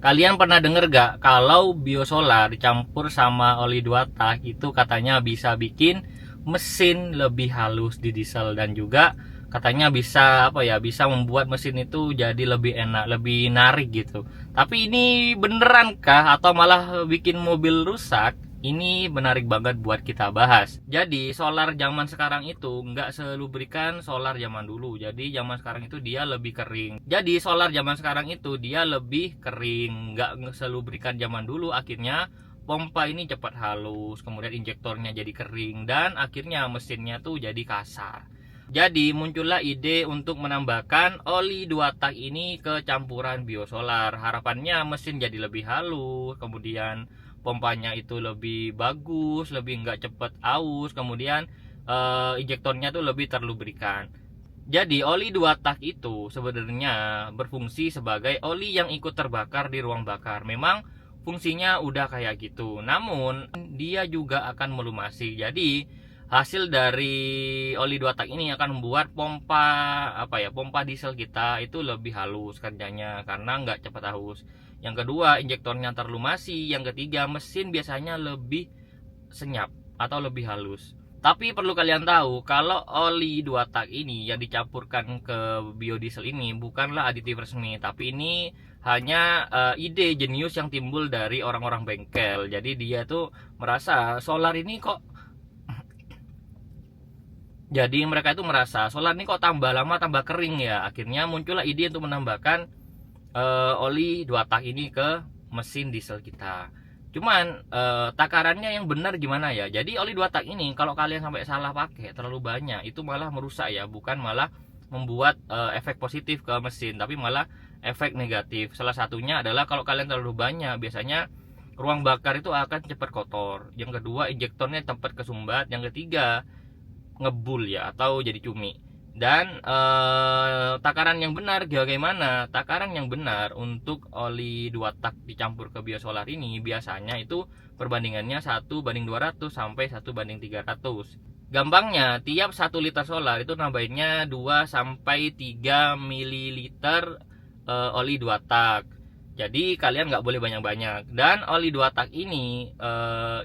Kalian pernah denger gak kalau biosolar dicampur sama oli 2 tak itu katanya bisa bikin mesin lebih halus di diesel, dan juga katanya bisa bisa membuat mesin itu jadi lebih enak, lebih narik gitu. Tapi ini beneran kah atau malah bikin mobil rusak? Ini menarik banget buat kita bahas. Jadi solar zaman sekarang itu nggak selubrikan solar zaman dulu. Jadi zaman sekarang itu dia lebih kering. Jadi solar zaman sekarang itu dia lebih kering, nggak selubrikan zaman dulu. Akhirnya pompa ini cepat halus, kemudian injektornya jadi kering, dan akhirnya mesinnya tuh jadi kasar. Jadi muncullah ide untuk menambahkan oli 2 tak ini ke campuran biosolar. Harapannya mesin jadi lebih halus, kemudian pompanya itu lebih bagus, lebih nggak cepet aus, kemudian injektornya tuh lebih terlubrikan. Jadi oli 2 tak itu sebenarnya berfungsi sebagai oli yang ikut terbakar di ruang bakar. Memang fungsinya udah kayak gitu, namun dia juga akan melumasi. Jadi hasil dari oli 2 tak ini akan membuat pompa diesel kita itu lebih halus kerjanya karena nggak cepat haus. Yang kedua, injektornya terlumasi. Yang ketiga, mesin biasanya lebih senyap atau lebih halus. Tapi perlu kalian tahu, kalau oli 2 tak ini yang dicampurkan ke biodiesel ini bukanlah aditif resmi, tapi ini hanya ide jenius yang timbul dari orang-orang bengkel. Jadi dia tuh merasa solar ini kok jadi mereka itu merasa solar ini kok tambah lama tambah kering ya. Akhirnya muncullah ide untuk menambahkan oli 2 tak ini ke mesin diesel kita. Cuman takarannya yang benar gimana ya? Jadi oli 2 tak ini kalau kalian sampai salah pakai terlalu banyak, itu malah merusak ya, bukan malah membuat efek positif ke mesin, tapi malah efek negatif. Salah satunya adalah kalau kalian terlalu banyak, biasanya ruang bakar itu akan cepat kotor. Yang kedua, injektornya cepat kesumbat. Yang ketiga, ngebul ya, atau jadi cumi. Dan takaran yang benar bagaimana? Takaran yang benar untuk oli 2 tak dicampur ke biosolar ini biasanya itu perbandingannya 1:200 sampai 1:300. Gampangnya, tiap 1 liter solar itu nambahinnya 2 sampai 3 ml oli 2 tak. Jadi kalian nggak boleh banyak-banyak. Dan oli 2 tak ini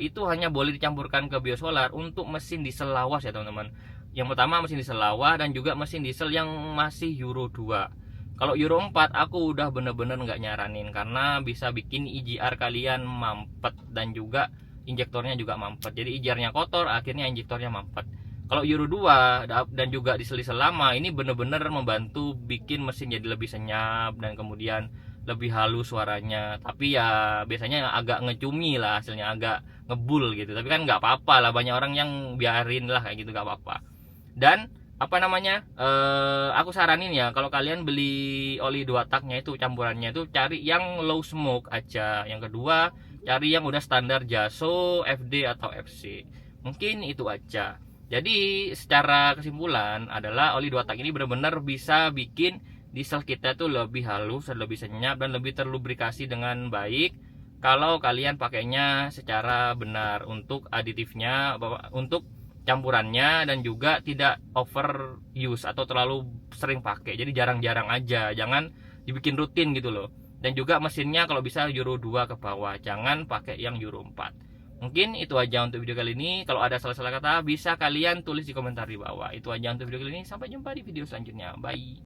itu hanya boleh dicampurkan ke biosolar untuk mesin diesel lawas ya teman-teman. Yang pertama mesin diesel lawas, dan juga mesin diesel yang masih Euro 2. Kalau Euro 4 aku udah bener-bener nggak nyaranin, karena bisa bikin IGR kalian mampet, dan juga injektornya juga mampet. Jadi IGR-nya kotor, akhirnya injektornya mampet. Kalau Euro 2 dan juga diesel-diesel lama, ini bener-bener membantu bikin mesin jadi lebih senyap, dan kemudian lebih halus suaranya. Tapi ya biasanya agak ngecumi lah, hasilnya agak ngebul gitu. Tapi kan nggak apa-apa lah, banyak orang yang biarin lah kayak gitu, nggak apa-apa. Dan aku saranin ya, kalau kalian beli oli 2 taknya itu campurannya itu cari yang low smoke aja. Yang kedua, cari yang udah standar JASO, FD atau FC. Mungkin itu aja. Jadi secara kesimpulan adalah oli 2 tak ini benar-benar bisa bikin diesel kita tuh lebih halus, lebih senyap, dan lebih terlubrikasi dengan baik kalau kalian pakainya secara benar untuk aditifnya, untuk campurannya, dan juga tidak over use atau terlalu sering pakai. Jadi jarang-jarang aja, jangan dibikin rutin gitu loh. Dan juga mesinnya kalau bisa Euro 2 ke bawah, jangan pakai yang Euro 4. Mungkin itu aja untuk video kali ini. Kalau ada salah-salah kata bisa kalian tulis di komentar di bawah. Itu aja untuk video kali ini. Sampai jumpa di video selanjutnya. Bye.